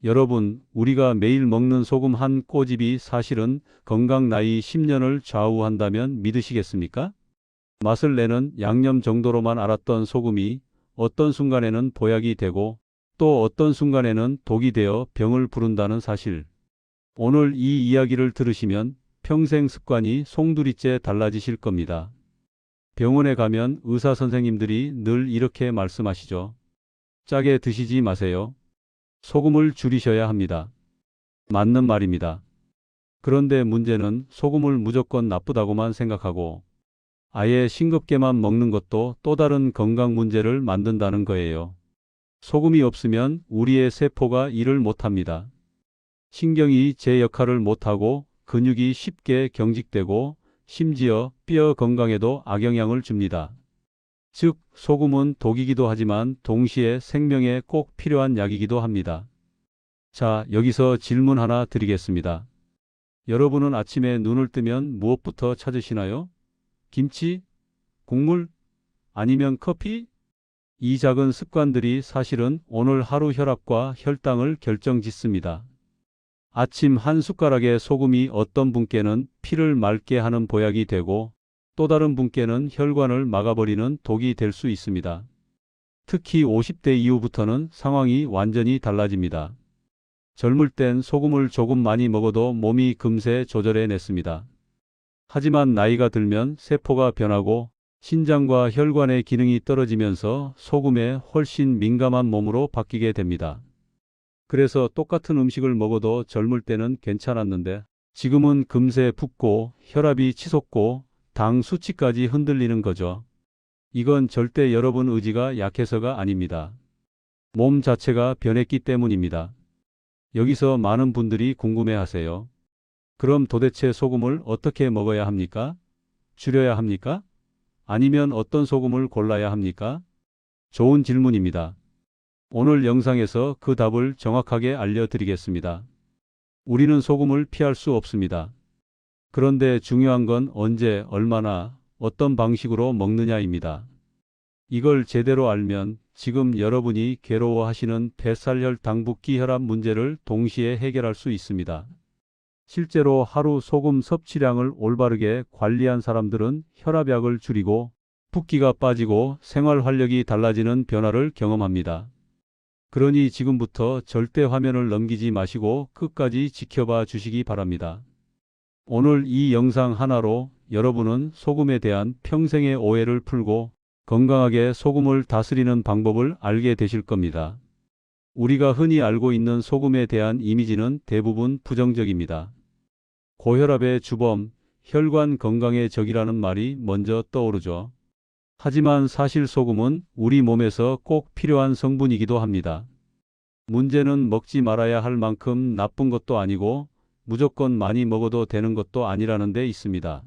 여러분, 우리가 매일 먹는 소금 한 꼬집이 사실은 건강 나이 10년을 좌우한다면 믿으시겠습니까? 맛을 내는 양념 정도로만 알았던 소금이 어떤 순간에는 보약이 되고 또 어떤 순간에는 독이 되어 병을 부른다는 사실. 오늘 이 이야기를 들으시면 평생 습관이 송두리째 달라지실 겁니다. 병원에 가면 의사 선생님들이 늘 이렇게 말씀하시죠. 짜게 드시지 마세요. 소금을 줄이셔야 합니다. 맞는 말입니다. 그런데 문제는 소금을 무조건 나쁘다고만 생각하고 아예 싱겁게만 먹는 것도 또 다른 건강 문제를 만든다는 거예요. 소금이 없으면 우리의 세포가 일을 못합니다. 신경이 제 역할을 못하고 근육이 쉽게 경직되고 심지어 뼈 건강에도 악영향을 줍니다. 즉, 소금은 독이기도 하지만 동시에 생명에 꼭 필요한 약이기도 합니다. 자, 여기서 질문 하나 드리겠습니다. 여러분은 아침에 눈을 뜨면 무엇부터 찾으시나요? 김치? 국물? 아니면 커피? 이 작은 습관들이 사실은 오늘 하루 혈압과 혈당을 결정짓습니다. 아침 한 숟가락의 소금이 어떤 분께는 피를 맑게 하는 보약이 되고 또 다른 분께는 혈관을 막아버리는 독이 될 수 있습니다. 특히 50대 이후부터는 상황이 완전히 달라집니다. 젊을 땐 소금을 조금 많이 먹어도 몸이 금세 조절해냈습니다. 하지만 나이가 들면 세포가 변하고 신장과 혈관의 기능이 떨어지면서 소금에 훨씬 민감한 몸으로 바뀌게 됩니다. 그래서 똑같은 음식을 먹어도 젊을 때는 괜찮았는데 지금은 금세 붓고 혈압이 치솟고 당 수치까지 흔들리는 거죠. 이건 절대 여러분 의지가 약해서가 아닙니다. 몸 자체가 변했기 때문입니다. 여기서 많은 분들이 궁금해하세요. 그럼 도대체 소금을 어떻게 먹어야 합니까? 줄여야 합니까? 아니면 어떤 소금을 골라야 합니까? 좋은 질문입니다. 오늘 영상에서 그 답을 정확하게 알려드리겠습니다. 우리는 소금을 피할 수 없습니다. 그런데 중요한 건 언제, 얼마나, 어떤 방식으로 먹느냐입니다. 이걸 제대로 알면 지금 여러분이 괴로워하시는 뱃살혈 당붓기 혈압 문제를 동시에 해결할 수 있습니다. 실제로 하루 소금 섭취량을 올바르게 관리한 사람들은 혈압약을 줄이고 붓기가 빠지고 생활 활력이 달라지는 변화를 경험합니다. 그러니 지금부터 절대 화면을 넘기지 마시고 끝까지 지켜봐 주시기 바랍니다. 오늘 이 영상 하나로 여러분은 소금에 대한 평생의 오해를 풀고 건강하게 소금을 다스리는 방법을 알게 되실 겁니다. 우리가 흔히 알고 있는 소금에 대한 이미지는 대부분 부정적입니다. 고혈압의 주범, 혈관 건강의 적이라는 말이 먼저 떠오르죠. 하지만 사실 소금은 우리 몸에서 꼭 필요한 성분이기도 합니다. 문제는 먹지 말아야 할 만큼 나쁜 것도 아니고 무조건 많이 먹어도 되는 것도 아니라는 데 있습니다.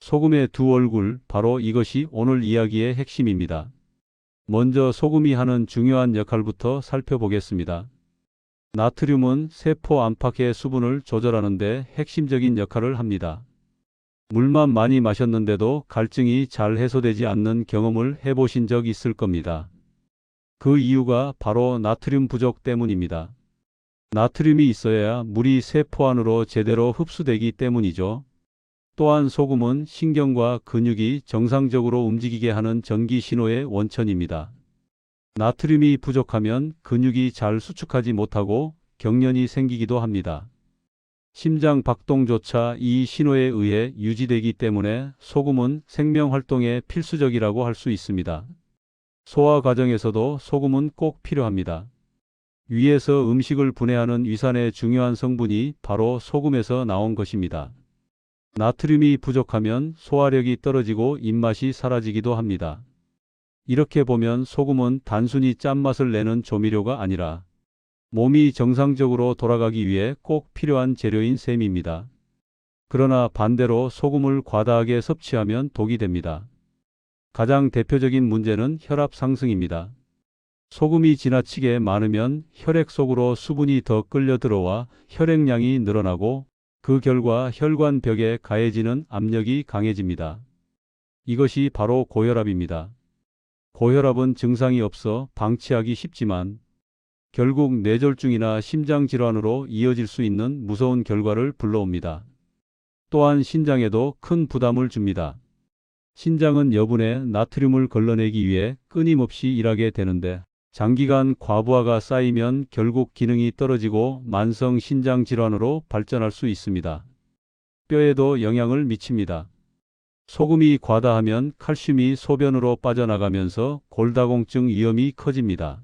소금의 두 얼굴, 바로 이것이 오늘 이야기의 핵심입니다. 먼저 소금이 하는 중요한 역할부터 살펴보겠습니다. 나트륨은 세포 안팎의 수분을 조절하는 데 핵심적인 역할을 합니다. 물만 많이 마셨는데도 갈증이 잘 해소되지 않는 경험을 해보신 적 있을 겁니다. 그 이유가 바로 나트륨 부족 때문입니다. 나트륨이 있어야 물이 세포 안으로 제대로 흡수되기 때문이죠. 또한 소금은 신경과 근육이 정상적으로 움직이게 하는 전기 신호의 원천입니다. 나트륨이 부족하면 근육이 잘 수축하지 못하고 경련이 생기기도 합니다. 심장 박동조차 이 신호에 의해 유지되기 때문에 소금은 생명 활동에 필수적이라고 할 수 있습니다. 소화 과정에서도 소금은 꼭 필요합니다. 위에서 음식을 분해하는 위산의 중요한 성분이 바로 소금에서 나온 것입니다. 나트륨이 부족하면 소화력이 떨어지고 입맛이 사라지기도 합니다. 이렇게 보면 소금은 단순히 짠맛을 내는 조미료가 아니라 몸이 정상적으로 돌아가기 위해 꼭 필요한 재료인 셈입니다. 그러나 반대로 소금을 과다하게 섭취하면 독이 됩니다. 가장 대표적인 문제는 혈압 상승입니다. 소금이 지나치게 많으면 혈액 속으로 수분이 더 끌려 들어와 혈액량이 늘어나고 그 결과 혈관 벽에 가해지는 압력이 강해집니다. 이것이 바로 고혈압입니다. 고혈압은 증상이 없어 방치하기 쉽지만 결국 뇌졸중이나 심장질환으로 이어질 수 있는 무서운 결과를 불러옵니다. 또한 신장에도 큰 부담을 줍니다. 신장은 여분의 나트륨을 걸러내기 위해 끊임없이 일하게 되는데 장기간 과부하가 쌓이면 결국 기능이 떨어지고 만성 신장 질환으로 발전할 수 있습니다. 뼈에도 영향을 미칩니다. 소금이 과다하면 칼슘이 소변으로 빠져나가면서 골다공증 위험이 커집니다.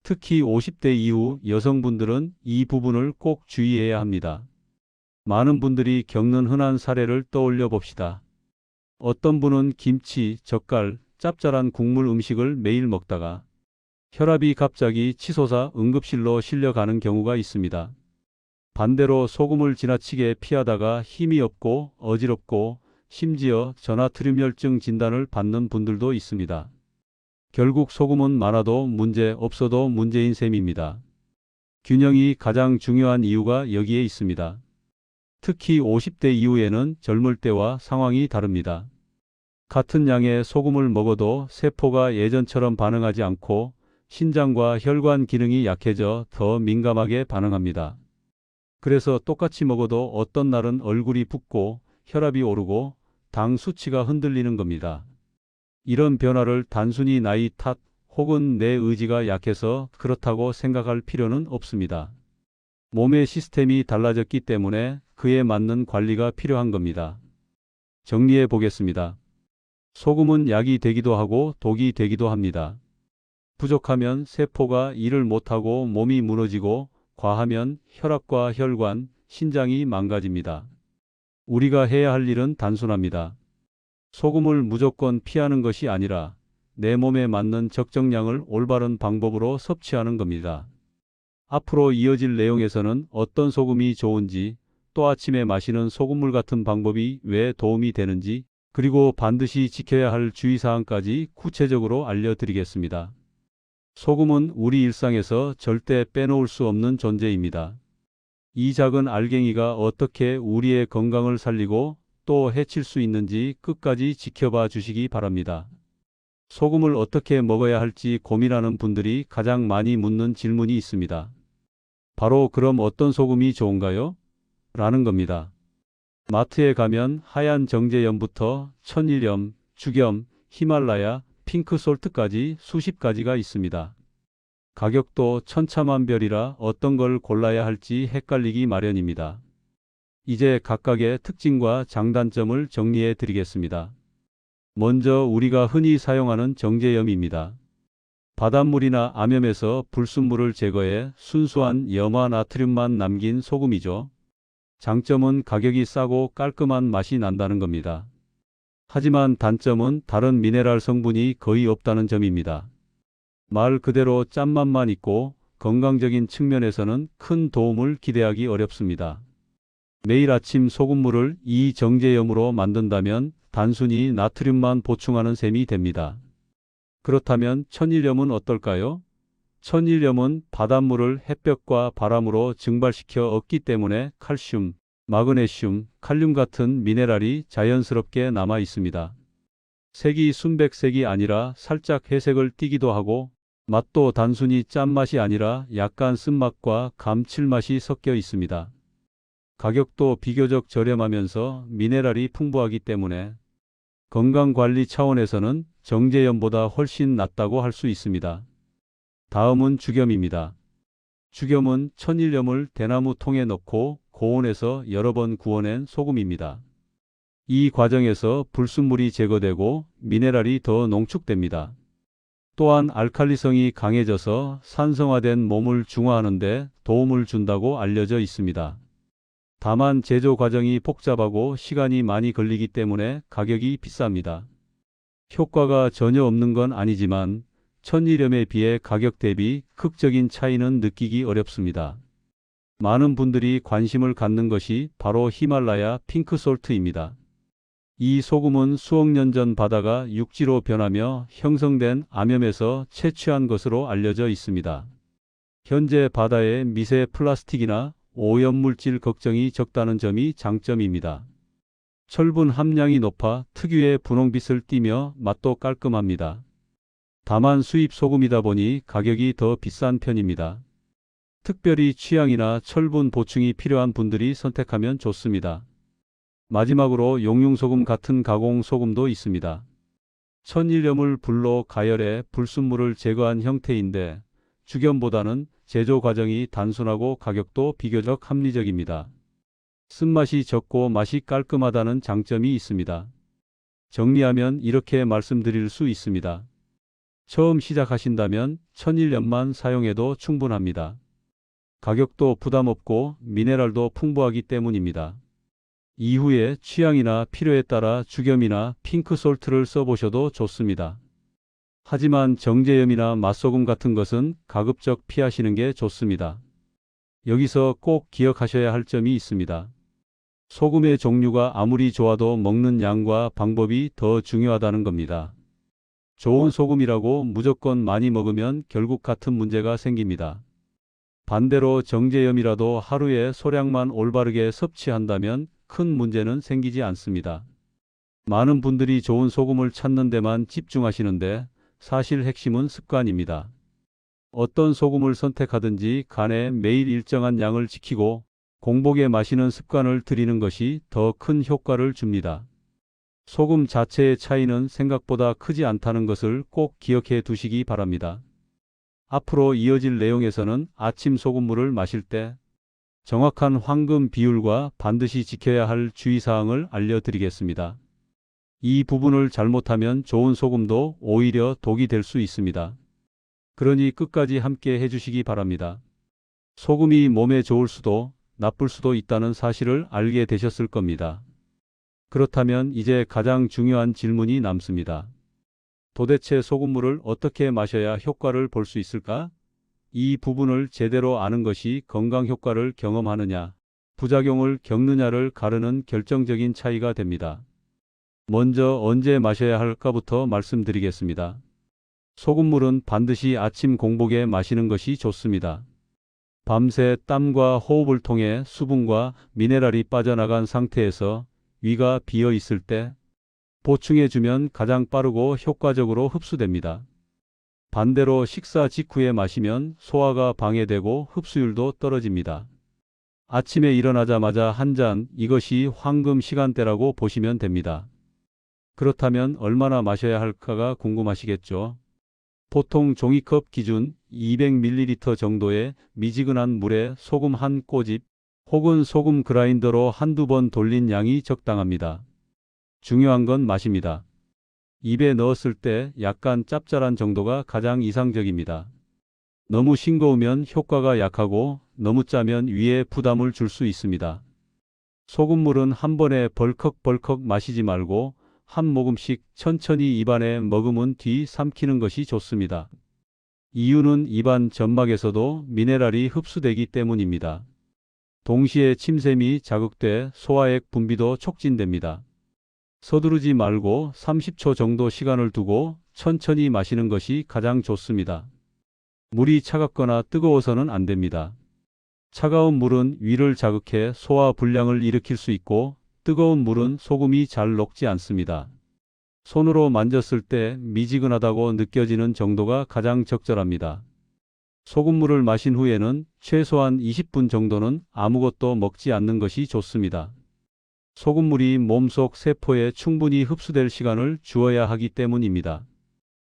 특히 50대 이후 여성분들은 이 부분을 꼭 주의해야 합니다. 많은 분들이 겪는 흔한 사례를 떠올려 봅시다. 어떤 분은 김치, 젓갈, 짭짤한 국물 음식을 매일 먹다가 혈압이 갑자기 치솟아 응급실로 실려가는 경우가 있습니다. 반대로 소금을 지나치게 피하다가 힘이 없고 어지럽고 심지어 저나트륨혈증 진단을 받는 분들도 있습니다. 결국 소금은 많아도 문제 없어도 문제인 셈입니다. 균형이 가장 중요한 이유가 여기에 있습니다. 특히 50대 이후에는 젊을 때와 상황이 다릅니다. 같은 양의 소금을 먹어도 세포가 예전처럼 반응하지 않고 신장과 혈관 기능이 약해져 더 민감하게 반응합니다. 그래서 똑같이 먹어도 어떤 날은 얼굴이 붓고 혈압이 오르고 당 수치가 흔들리는 겁니다. 이런 변화를 단순히 나이 탓 혹은 내 의지가 약해서 그렇다고 생각할 필요는 없습니다. 몸의 시스템이 달라졌기 때문에 그에 맞는 관리가 필요한 겁니다. 정리해 보겠습니다. 소금은 약이 되기도 하고 독이 되기도 합니다. 부족하면 세포가 일을 못하고 몸이 무너지고 과하면 혈압과 혈관, 신장이 망가집니다. 우리가 해야 할 일은 단순합니다. 소금을 무조건 피하는 것이 아니라 내 몸에 맞는 적정량을 올바른 방법으로 섭취하는 겁니다. 앞으로 이어질 내용에서는 어떤 소금이 좋은지, 또 아침에 마시는 소금물 같은 방법이 왜 도움이 되는지, 그리고 반드시 지켜야 할 주의사항까지 구체적으로 알려드리겠습니다. 소금은 우리 일상에서 절대 빼놓을 수 없는 존재입니다. 이 작은 알갱이가 어떻게 우리의 건강을 살리고 또 해칠 수 있는지 끝까지 지켜봐 주시기 바랍니다. 소금을 어떻게 먹어야 할지 고민하는 분들이 가장 많이 묻는 질문이 있습니다. 바로 그럼 어떤 소금이 좋은가요? 라는 겁니다. 마트에 가면 하얀 정제염부터 천일염, 죽염, 히말라야, 핑크솔트까지 수십 가지가 있습니다. 가격도 천차만별이라 어떤 걸 골라야 할지 헷갈리기 마련입니다. 이제 각각의 특징과 장단점을 정리해 드리겠습니다. 먼저 우리가 흔히 사용하는 정제염입니다. 바닷물이나 암염에서 불순물을 제거해 순수한 염화 나트륨만 남긴 소금이죠. 장점은 가격이 싸고 깔끔한 맛이 난다는 겁니다. 하지만 단점은 다른 미네랄 성분이 거의 없다는 점입니다. 말 그대로 짠맛만 있고 건강적인 측면에서는 큰 도움을 기대하기 어렵습니다. 매일 아침 소금물을 이 정제염으로 만든다면 단순히 나트륨만 보충하는 셈이 됩니다. 그렇다면 천일염은 어떨까요? 천일염은 바닷물을 햇볕과 바람으로 증발시켜 얻기 때문에 칼슘, 마그네슘, 칼륨 같은 미네랄이 자연스럽게 남아 있습니다. 색이 순백색이 아니라 살짝 회색을 띠기도 하고 맛도 단순히 짠맛이 아니라 약간 쓴맛과 감칠맛이 섞여 있습니다. 가격도 비교적 저렴하면서 미네랄이 풍부하기 때문에 건강관리 차원에서는 정제염보다 훨씬 낫다고 할 수 있습니다. 다음은 죽염입니다. 죽염은 천일염을 대나무 통에 넣고 고온에서 여러 번 구워낸 소금입니다. 이 과정에서 불순물이 제거되고 미네랄이 더 농축됩니다. 또한 알칼리성이 강해져서 산성화된 몸을 중화하는 데 도움을 준다고 알려져 있습니다. 다만 제조 과정이 복잡하고 시간이 많이 걸리기 때문에 가격이 비쌉니다. 효과가 전혀 없는 건 아니지만 천일염에 비해 가격 대비 극적인 차이는 느끼기 어렵습니다. 많은 분들이 관심을 갖는 것이 바로 히말라야 핑크솔트입니다. 이 소금은 수억 년 전 바다가 육지로 변하며 형성된 암염에서 채취한 것으로 알려져 있습니다. 현재 바다에 미세 플라스틱이나 오염물질 걱정이 적다는 점이 장점입니다. 철분 함량이 높아 특유의 분홍빛을 띠며 맛도 깔끔합니다. 다만 수입 소금이다 보니 가격이 더 비싼 편입니다. 특별히 취향이나 철분 보충이 필요한 분들이 선택하면 좋습니다. 마지막으로 용융소금 같은 가공소금도 있습니다. 천일염을 불로 가열해 불순물을 제거한 형태인데 죽염보다는 제조 과정이 단순하고 가격도 비교적 합리적입니다. 쓴맛이 적고 맛이 깔끔하다는 장점이 있습니다. 정리하면 이렇게 말씀드릴 수 있습니다. 처음 시작하신다면 천일염만 사용해도 충분합니다. 가격도 부담 없고 미네랄도 풍부하기 때문입니다. 이후에 취향이나 필요에 따라 죽염이나 핑크솔트를 써보셔도 좋습니다. 하지만 정제염이나 맛소금 같은 것은 가급적 피하시는 게 좋습니다. 여기서 꼭 기억하셔야 할 점이 있습니다. 소금의 종류가 아무리 좋아도 먹는 양과 방법이 더 중요하다는 겁니다. 좋은 소금이라고 무조건 많이 먹으면 결국 같은 문제가 생깁니다. 반대로 정제염이라도 하루에 소량만 올바르게 섭취한다면 큰 문제는 생기지 않습니다. 많은 분들이 좋은 소금을 찾는 데만 집중하시는데 사실 핵심은 습관입니다. 어떤 소금을 선택하든지 간에 매일 일정한 양을 지키고 공복에 마시는 습관을 들이는 것이 더 큰 효과를 줍니다. 소금 자체의 차이는 생각보다 크지 않다는 것을 꼭 기억해 두시기 바랍니다. 앞으로 이어질 내용에서는 아침 소금물을 마실 때 정확한 황금 비율과 반드시 지켜야 할 주의사항을 알려드리겠습니다. 이 부분을 잘못하면 좋은 소금도 오히려 독이 될 수 있습니다. 그러니 끝까지 함께 해주시기 바랍니다. 소금이 몸에 좋을 수도 나쁠 수도 있다는 사실을 알게 되셨을 겁니다. 그렇다면 이제 가장 중요한 질문이 남습니다. 도대체 소금물을 어떻게 마셔야 효과를 볼 수 있을까? 이 부분을 제대로 아는 것이 건강 효과를 경험하느냐, 부작용을 겪느냐를 가르는 결정적인 차이가 됩니다. 먼저 언제 마셔야 할까부터 말씀드리겠습니다. 소금물은 반드시 아침 공복에 마시는 것이 좋습니다. 밤새 땀과 호흡을 통해 수분과 미네랄이 빠져나간 상태에서 위가 비어 있을 때 보충해주면 가장 빠르고 효과적으로 흡수됩니다. 반대로 식사 직후에 마시면 소화가 방해되고 흡수율도 떨어집니다. 아침에 일어나자마자 한 잔, 이것이 황금 시간대라고 보시면 됩니다. 그렇다면 얼마나 마셔야 할까가 궁금하시겠죠? 보통 종이컵 기준 200ml 정도의 미지근한 물에 소금 한 꼬집 혹은 소금 그라인더로 한두 번 돌린 양이 적당합니다. 중요한 건 맛입니다. 입에 넣었을 때 약간 짭짤한 정도가 가장 이상적입니다. 너무 싱거우면 효과가 약하고 너무 짜면 위에 부담을 줄 수 있습니다. 소금물은 한 번에 벌컥벌컥 마시지 말고 한 모금씩 천천히 입안에 머금은 뒤 삼키는 것이 좋습니다. 이유는 입안 점막에서도 미네랄이 흡수되기 때문입니다. 동시에 침샘이 자극돼 소화액 분비도 촉진됩니다. 서두르지 말고 30초 정도 시간을 두고 천천히 마시는 것이 가장 좋습니다. 물이 차갑거나 뜨거워서는 안 됩니다. 차가운 물은 위를 자극해 소화 불량을 일으킬 수 있고 뜨거운 물은 소금이 잘 녹지 않습니다. 손으로 만졌을 때 미지근하다고 느껴지는 정도가 가장 적절합니다. 소금물을 마신 후에는 최소한 20분 정도는 아무것도 먹지 않는 것이 좋습니다. 소금물이 몸속 세포에 충분히 흡수될 시간을 주어야 하기 때문입니다.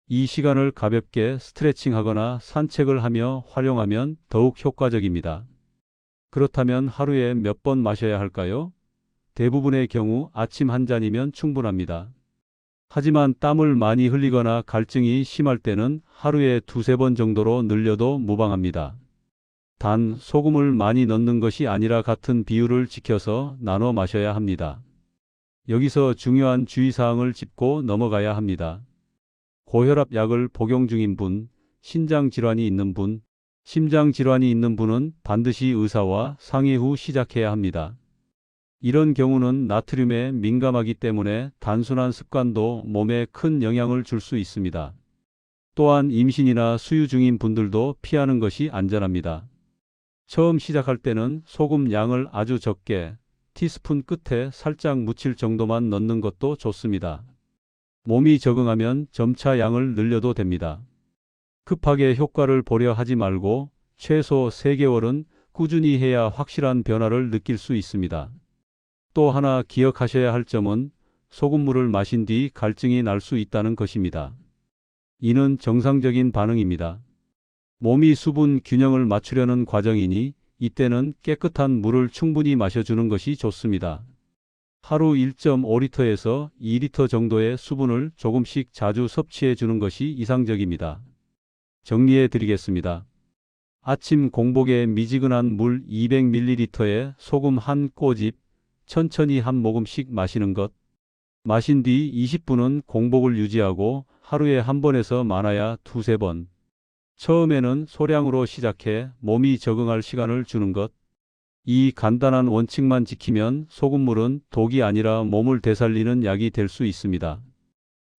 이 시간을 가볍게 스트레칭하거나 산책을 하며 활용하면 더욱 효과적입니다. 그렇다면 하루에 몇 번 마셔야 할까요? 대부분의 경우 아침 한 잔이면 충분합니다. 하지만 땀을 많이 흘리거나 갈증이 심할 때는 하루에 두세 번 정도로 늘려도 무방합니다. 단, 소금을 많이 넣는 것이 아니라 같은 비율을 지켜서 나눠 마셔야 합니다. 여기서 중요한 주의사항을 짚고 넘어가야 합니다. 고혈압 약을 복용 중인 분, 신장질환이 있는 분, 심장질환이 있는 분은 반드시 의사와 상의 후 시작해야 합니다. 이런 경우는 나트륨에 민감하기 때문에 단순한 습관도 몸에 큰 영향을 줄 수 있습니다. 또한 임신이나 수유 중인 분들도 피하는 것이 안전합니다. 처음 시작할 때는 소금 양을 아주 적게 티스푼 끝에 살짝 묻힐 정도만 넣는 것도 좋습니다. 몸이 적응하면 점차 양을 늘려도 됩니다. 급하게 효과를 보려 하지 말고 최소 3개월은 꾸준히 해야 확실한 변화를 느낄 수 있습니다. 또 하나 기억하셔야 할 점은 소금물을 마신 뒤 갈증이 날 수 있다는 것입니다. 이는 정상적인 반응입니다. 몸이 수분 균형을 맞추려는 과정이니 이때는 깨끗한 물을 충분히 마셔주는 것이 좋습니다. 하루 1.5리터에서 2리터 정도의 수분을 조금씩 자주 섭취해 주는 것이 이상적입니다. 정리해 드리겠습니다. 아침 공복에 미지근한 물 200ml에 소금 한 꼬집, 천천히 한 모금씩 마시는 것. 마신 뒤 20분은 공복을 유지하고 하루에 한 번에서 많아야 2~3번. 처음에는 소량으로 시작해 몸이 적응할 시간을 주는 것. 이 간단한 원칙만 지키면 소금물은 독이 아니라 몸을 되살리는 약이 될 수 있습니다.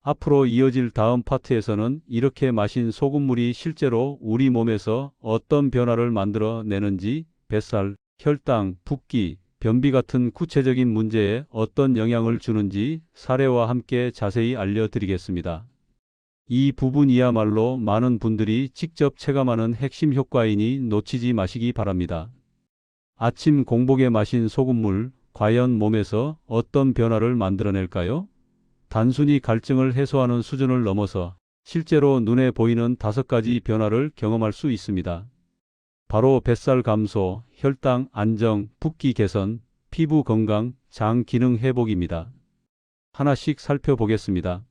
앞으로 이어질 다음 파트에서는 이렇게 마신 소금물이 실제로 우리 몸에서 어떤 변화를 만들어 내는지, 뱃살, 혈당, 붓기, 변비 같은 구체적인 문제에 어떤 영향을 주는지 사례와 함께 자세히 알려드리겠습니다. 이 부분이야말로 많은 분들이 직접 체감하는 핵심 효과이니 놓치지 마시기 바랍니다. 아침 공복에 마신 소금물, 과연 몸에서 어떤 변화를 만들어낼까요? 단순히 갈증을 해소하는 수준을 넘어서 실제로 눈에 보이는 5가지 변화를 경험할 수 있습니다. 바로 뱃살 감소, 혈당 안정, 붓기 개선, 피부 건강, 장 기능 회복입니다. 하나씩 살펴보겠습니다.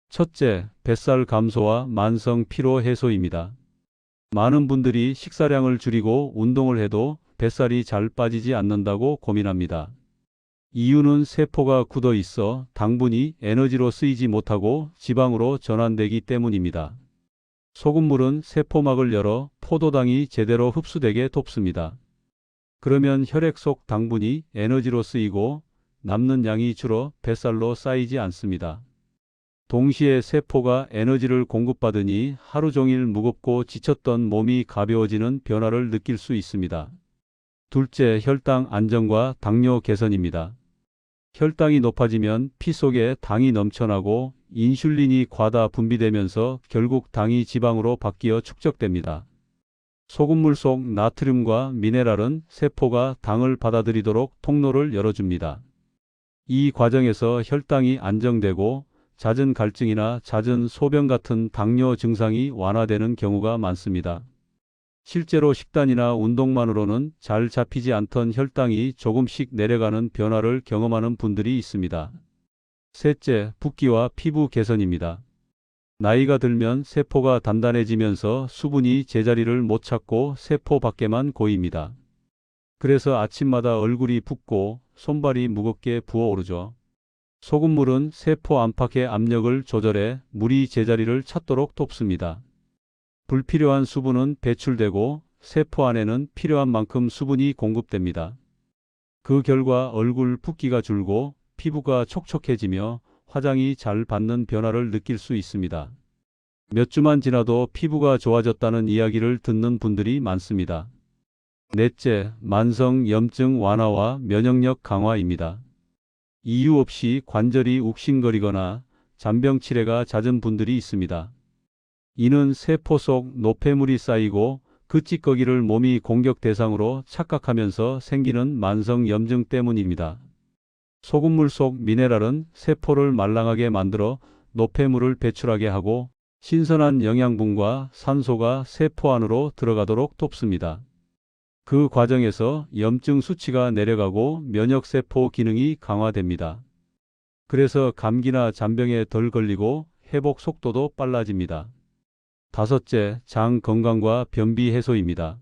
첫째, 뱃살 감소와 만성 피로 해소입니다. 많은 분들이 식사량을 줄이고 운동을 해도 뱃살이 잘 빠지지 않는다고 고민합니다. 이유는 세포가 굳어 있어 당분이 에너지로 쓰이지 못하고 지방으로 전환되기 때문입니다. 소금물은 세포막을 열어 포도당이 제대로 흡수되게 돕습니다. 그러면 혈액 속 당분이 에너지로 쓰이고 남는 양이 줄어 뱃살로 쌓이지 않습니다. 동시에 세포가 에너지를 공급받으니 하루 종일 무겁고 지쳤던 몸이 가벼워지는 변화를 느낄 수 있습니다. 둘째, 혈당 안정과 당뇨 개선입니다. 혈당이 높아지면 피 속에 당이 넘쳐나고 인슐린이 과다 분비되면서 결국 당이 지방으로 바뀌어 축적됩니다. 소금물 속 나트륨과 미네랄은 세포가 당을 받아들이도록 통로를 열어줍니다. 이 과정에서 혈당이 안정되고 잦은 갈증이나 잦은 소변 같은 당뇨 증상이 완화되는 경우가 많습니다. 실제로 식단이나 운동만으로는 잘 잡히지 않던 혈당이 조금씩 내려가는 변화를 경험하는 분들이 있습니다. 셋째, 붓기와 피부 개선입니다. 나이가 들면 세포가 단단해지면서 수분이 제자리를 못 찾고 세포 밖에만 고입니다. 그래서 아침마다 얼굴이 붓고 손발이 무겁게 부어오르죠. 소금물은 세포 안팎의 압력을 조절해 물이 제자리를 찾도록 돕습니다. 불필요한 수분은 배출되고 세포 안에는 필요한 만큼 수분이 공급됩니다. 그 결과 얼굴 붓기가 줄고 피부가 촉촉해지며 화장이 잘 받는 변화를 느낄 수 있습니다. 몇 주만 지나도 피부가 좋아졌다는 이야기를 듣는 분들이 많습니다. 넷째, 만성 염증 완화와 면역력 강화입니다. 이유 없이 관절이 욱신거리거나 잔병 치레가 잦은 분들이 있습니다. 이는 세포 속 노폐물이 쌓이고 그 찌꺼기를 몸이 공격 대상으로 착각하면서 생기는 만성 염증 때문입니다. 소금물 속 미네랄은 세포를 말랑하게 만들어 노폐물을 배출하게 하고 신선한 영양분과 산소가 세포 안으로 들어가도록 돕습니다. 그 과정에서 염증 수치가 내려가고 면역세포 기능이 강화됩니다. 그래서 감기나 잔병에 덜 걸리고 회복 속도도 빨라집니다. 다섯째, 장 건강과 변비 해소입니다.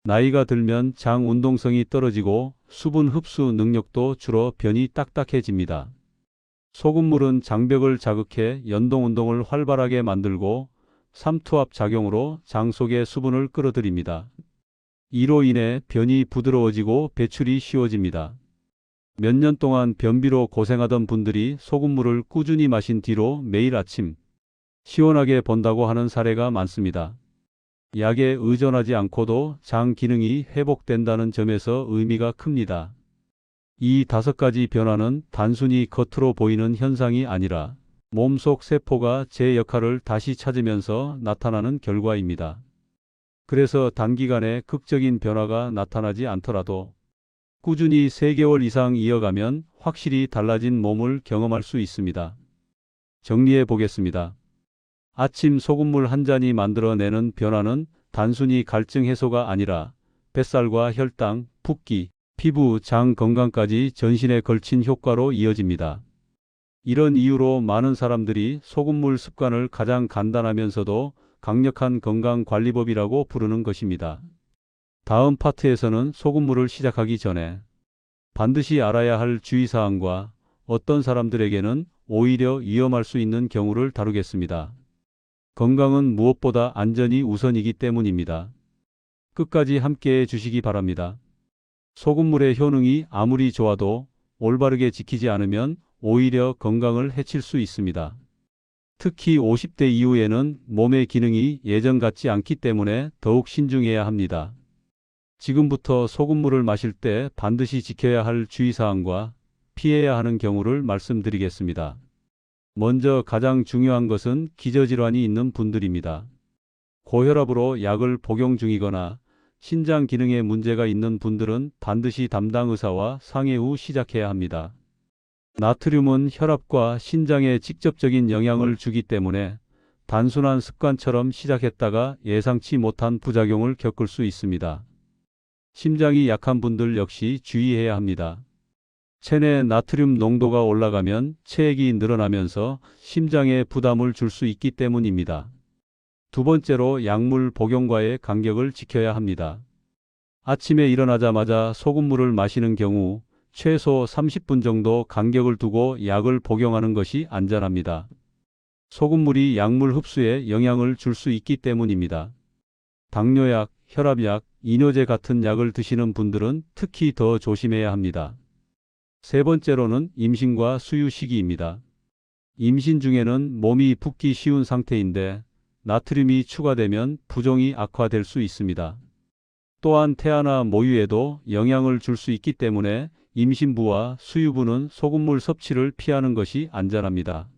나이가 들면 장 운동성이 떨어지고 수분 흡수 능력도 줄어 변이 딱딱해집니다. 소금물은 장벽을 자극해 연동 운동을 활발하게 만들고 삼투압 작용으로 장 속의 수분을 끌어들입니다. 이로 인해 변이 부드러워지고 배출이 쉬워집니다. 몇 년 동안 변비로 고생하던 분들이 소금물을 꾸준히 마신 뒤로 매일 아침 시원하게 본다고 하는 사례가 많습니다. 약에 의존하지 않고도 장 기능이 회복된다는 점에서 의미가 큽니다. 이 5가지 변화는 단순히 겉으로 보이는 현상이 아니라 몸속 세포가 제 역할을 다시 찾으면서 나타나는 결과입니다. 그래서 단기간에 극적인 변화가 나타나지 않더라도 꾸준히 3개월 이상 이어가면 확실히 달라진 몸을 경험할 수 있습니다. 정리해 보겠습니다. 아침 소금물 한 잔이 만들어내는 변화는 단순히 갈증 해소가 아니라 뱃살과 혈당, 붓기, 피부, 장 건강까지 전신에 걸친 효과로 이어집니다. 이런 이유로 많은 사람들이 소금물 습관을 가장 간단하면서도 강력한 건강관리법이라고 부르는 것입니다. 다음 파트에서는 소금물을 시작하기 전에 반드시 알아야 할 주의사항과 어떤 사람들에게는 오히려 위험할 수 있는 경우를 다루겠습니다. 건강은 무엇보다 안전이 우선이기 때문입니다. 끝까지 함께해 주시기 바랍니다. 소금물의 효능이 아무리 좋아도 올바르게 지키지 않으면 오히려 건강을 해칠 수 있습니다. 특히 50대 이후에는 몸의 기능이 예전 같지 않기 때문에 더욱 신중해야 합니다. 지금부터 소금물을 마실 때 반드시 지켜야 할 주의사항과 피해야 하는 경우를 말씀드리겠습니다. 먼저 가장 중요한 것은 기저질환이 있는 분들입니다. 고혈압으로 약을 복용 중이거나 신장 기능에 문제가 있는 분들은 반드시 담당 의사와 상의 후 시작해야 합니다. 나트륨은 혈압과 신장에 직접적인 영향을 주기 때문에 단순한 습관처럼 시작했다가 예상치 못한 부작용을 겪을 수 있습니다. 심장이 약한 분들 역시 주의해야 합니다. 체내 나트륨 농도가 올라가면 체액이 늘어나면서 심장에 부담을 줄 수 있기 때문입니다. 두 번째로 약물 복용과의 간격을 지켜야 합니다. 아침에 일어나자마자 소금물을 마시는 경우 최소 30분 정도 간격을 두고 약을 복용하는 것이 안전합니다. 소금물이 약물 흡수에 영향을 줄 수 있기 때문입니다. 당뇨약, 혈압약, 이뇨제 같은 약을 드시는 분들은 특히 더 조심해야 합니다. 세 번째로는 임신과 수유 시기입니다. 임신 중에는 몸이 붓기 쉬운 상태인데 나트륨이 추가되면 부종이 악화될 수 있습니다. 또한 태아나 모유에도 영향을 줄 수 있기 때문에 임신부와 수유부는 소금물 섭취를 피하는 것이 안전합니다.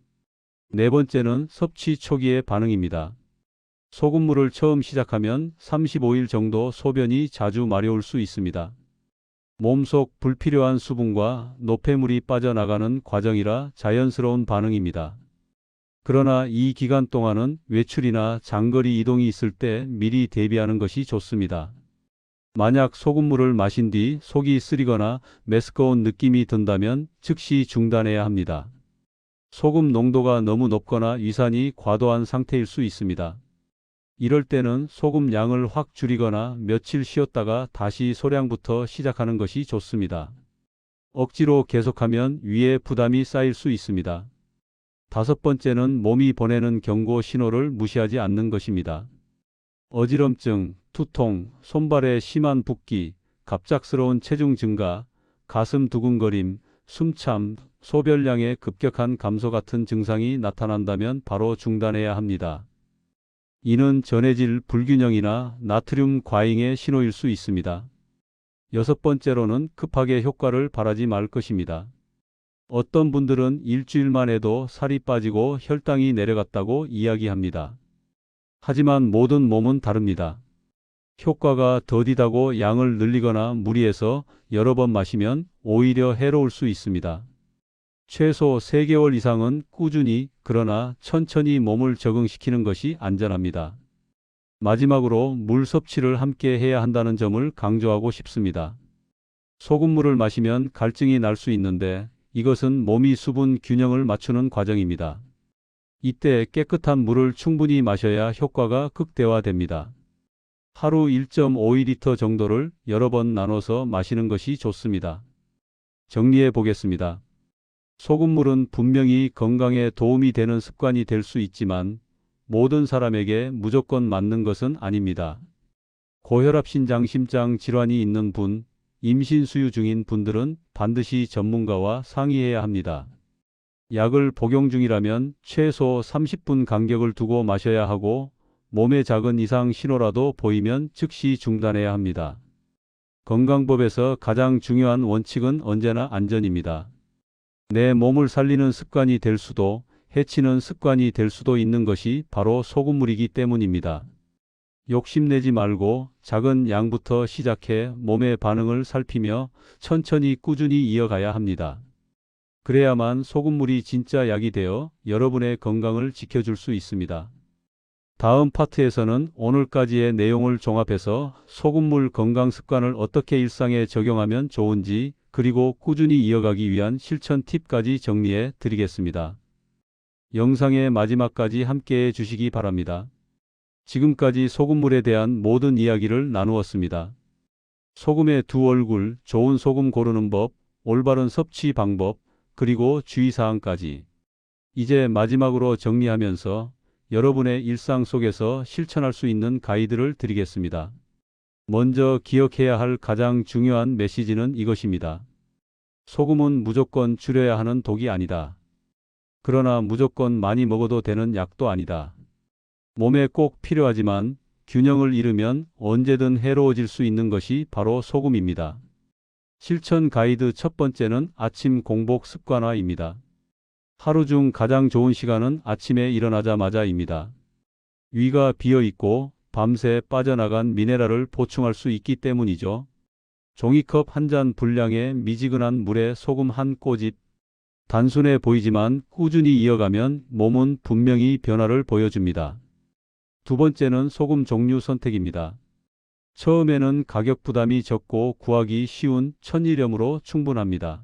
네 번째는 섭취 초기의 반응입니다. 소금물을 처음 시작하면 35일 정도 소변이 자주 마려울 수 있습니다. 몸속 불필요한 수분과 노폐물이 빠져나가는 과정이라 자연스러운 반응입니다. 그러나 이 기간 동안은 외출이나 장거리 이동이 있을 때 미리 대비하는 것이 좋습니다. 만약 소금물을 마신 뒤 속이 쓰리거나 메스꺼운 느낌이 든다면 즉시 중단해야 합니다. 소금 농도가 너무 높거나 위산이 과도한 상태일 수 있습니다. 이럴 때는 소금 양을 확 줄이거나 며칠 쉬었다가 다시 소량부터 시작하는 것이 좋습니다. 억지로 계속하면 위에 부담이 쌓일 수 있습니다. 다섯 번째는 몸이 보내는 경고 신호를 무시하지 않는 것입니다. 어지럼증, 두통, 손발에 심한 붓기, 갑작스러운 체중 증가, 가슴 두근거림, 숨참, 소변량의 급격한 감소 같은 증상이 나타난다면 바로 중단해야 합니다. 이는 전해질 불균형이나 나트륨 과잉의 신호일 수 있습니다. 여섯 번째로는 급하게 효과를 바라지 말 것입니다. 어떤 분들은 일주일만 해도 살이 빠지고 혈당이 내려갔다고 이야기합니다. 하지만 모든 몸은 다릅니다. 효과가 더디다고 양을 늘리거나 무리해서 여러 번 마시면 오히려 해로울 수 있습니다. 최소 3개월 이상은 꾸준히 그러나 천천히 몸을 적응시키는 것이 안전합니다. 마지막으로 물 섭취를 함께 해야 한다는 점을 강조하고 싶습니다. 소금물을 마시면 갈증이 날 수 있는데 이것은 몸이 수분 균형을 맞추는 과정입니다. 이때 깨끗한 물을 충분히 마셔야 효과가 극대화됩니다. 하루 1.5리터 정도를 여러 번 나눠서 마시는 것이 좋습니다. 정리해 보겠습니다. 소금물은 분명히 건강에 도움이 되는 습관이 될 수 있지만 모든 사람에게 무조건 맞는 것은 아닙니다. 고혈압, 신장, 심장 질환이 있는 분, 임신 수유 중인 분들은 반드시 전문가와 상의해야 합니다. 약을 복용 중이라면 최소 30분 간격을 두고 마셔야 하고 몸에 작은 이상 신호라도 보이면 즉시 중단해야 합니다. 건강법에서 가장 중요한 원칙은 언제나 안전입니다. 내 몸을 살리는 습관이 될 수도 해치는 습관이 될 수도 있는 것이 바로 소금물이기 때문입니다. 욕심내지 말고 작은 양부터 시작해 몸의 반응을 살피며 천천히 꾸준히 이어가야 합니다. 그래야만 소금물이 진짜 약이 되어 여러분의 건강을 지켜줄 수 있습니다. 다음 파트에서는 오늘까지의 내용을 종합해서 소금물 건강 습관을 어떻게 일상에 적용하면 좋은지, 그리고 꾸준히 이어가기 위한 실천 팁까지 정리해 드리겠습니다. 영상의 마지막까지 함께해 주시기 바랍니다. 지금까지 소금물에 대한 모든 이야기를 나누었습니다. 소금의 두 얼굴, 좋은 소금 고르는 법, 올바른 섭취 방법, 그리고 주의사항까지. 이제 마지막으로 정리하면서 여러분의 일상 속에서 실천할 수 있는 가이드를 드리겠습니다. 먼저 기억해야 할 가장 중요한 메시지는 이것입니다. 소금은 무조건 줄여야 하는 독이 아니다. 그러나 무조건 많이 먹어도 되는 약도 아니다. 몸에 꼭 필요하지만 균형을 잃으면 언제든 해로워질 수 있는 것이 바로 소금입니다. 실천 가이드 첫 번째는 아침 공복 습관화입니다. 하루 중 가장 좋은 시간은 아침에 일어나자마자입니다. 위가 비어 있고 밤새 빠져나간 미네랄을 보충할 수 있기 때문이죠. 종이컵 한 잔 분량의 미지근한 물에 소금 한 꼬집. 단순해 보이지만 꾸준히 이어가면 몸은 분명히 변화를 보여줍니다. 두 번째는 소금 종류 선택입니다. 처음에는 가격 부담이 적고 구하기 쉬운 천일염으로 충분합니다.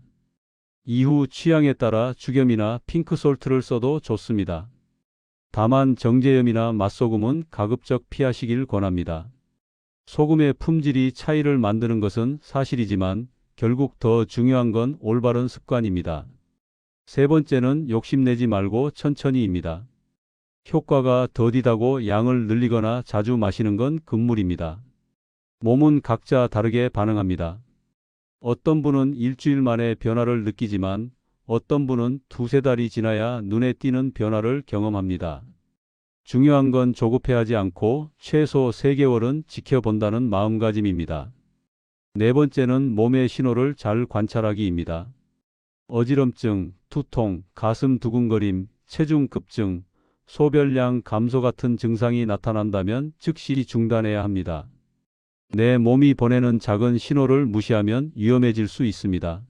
이후 취향에 따라 죽염이나 핑크솔트를 써도 좋습니다. 다만 정제염이나 맛소금은 가급적 피하시길 권합니다. 소금의 품질이 차이를 만드는 것은 사실이지만 결국 더 중요한 건 올바른 습관입니다. 세 번째는 욕심내지 말고 천천히입니다. 효과가 더디다고 양을 늘리거나 자주 마시는 건 금물입니다. 몸은 각자 다르게 반응합니다. 어떤 분은 일주일 만에 변화를 느끼지만 어떤 분은 두세 달이 지나야 눈에 띄는 변화를 경험합니다. 중요한 건 조급해하지 않고 최소 3개월은 지켜본다는 마음가짐입니다. 네 번째는 몸의 신호를 잘 관찰하기입니다. 어지럼증, 두통, 가슴 두근거림, 체중 급증, 소변량 감소 같은 증상이 나타난다면 즉시 중단해야 합니다. 내 몸이 보내는 작은 신호를 무시하면 위험해질 수 있습니다.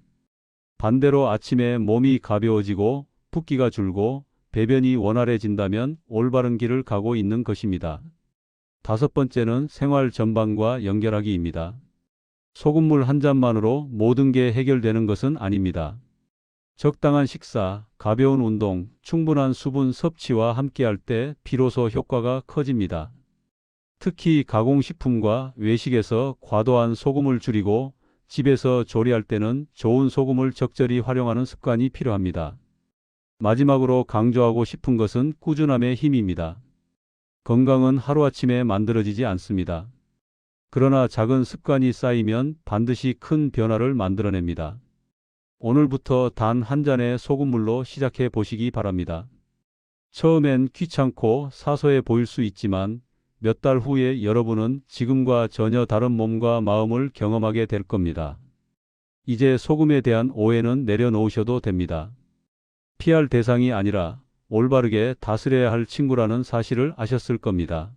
반대로 아침에 몸이 가벼워지고 붓기가 줄고 배변이 원활해진다면 올바른 길을 가고 있는 것입니다. 다섯 번째는 생활 전반과 연결하기입니다. 소금물 한 잔만으로 모든 게 해결되는 것은 아닙니다. 적당한 식사, 가벼운 운동, 충분한 수분 섭취와 함께할 때 비로소 효과가 커집니다. 특히 가공식품과 외식에서 과도한 소금을 줄이고 집에서 조리할 때는 좋은 소금을 적절히 활용하는 습관이 필요합니다. 마지막으로 강조하고 싶은 것은 꾸준함의 힘입니다. 건강은 하루아침에 만들어지지 않습니다. 그러나 작은 습관이 쌓이면 반드시 큰 변화를 만들어냅니다. 오늘부터 단 한 잔의 소금물로 시작해 보시기 바랍니다. 처음엔 귀찮고 사소해 보일 수 있지만 몇 달 후에 여러분은 지금과 전혀 다른 몸과 마음을 경험하게 될 겁니다. 이제 소금에 대한 오해는 내려놓으셔도 됩니다. 피할 대상이 아니라 올바르게 다스려야 할 친구라는 사실을 아셨을 겁니다.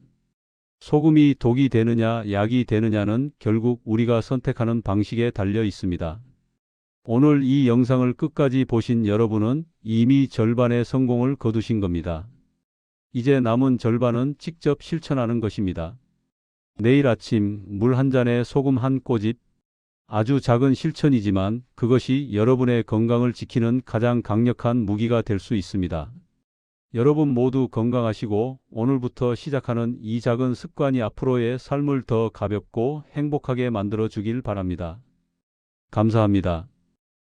소금이 독이 되느냐 약이 되느냐는 결국 우리가 선택하는 방식에 달려 있습니다. 오늘 이 영상을 끝까지 보신 여러분은 이미 절반의 성공을 거두신 겁니다. 이제 남은 절반은 직접 실천하는 것입니다. 내일 아침 물 한 잔에 소금 한 꼬집. 아주 작은 실천이지만 그것이 여러분의 건강을 지키는 가장 강력한 무기가 될 수 있습니다. 여러분 모두 건강하시고 오늘부터 시작하는 이 작은 습관이 앞으로의 삶을 더 가볍고 행복하게 만들어 주길 바랍니다. 감사합니다.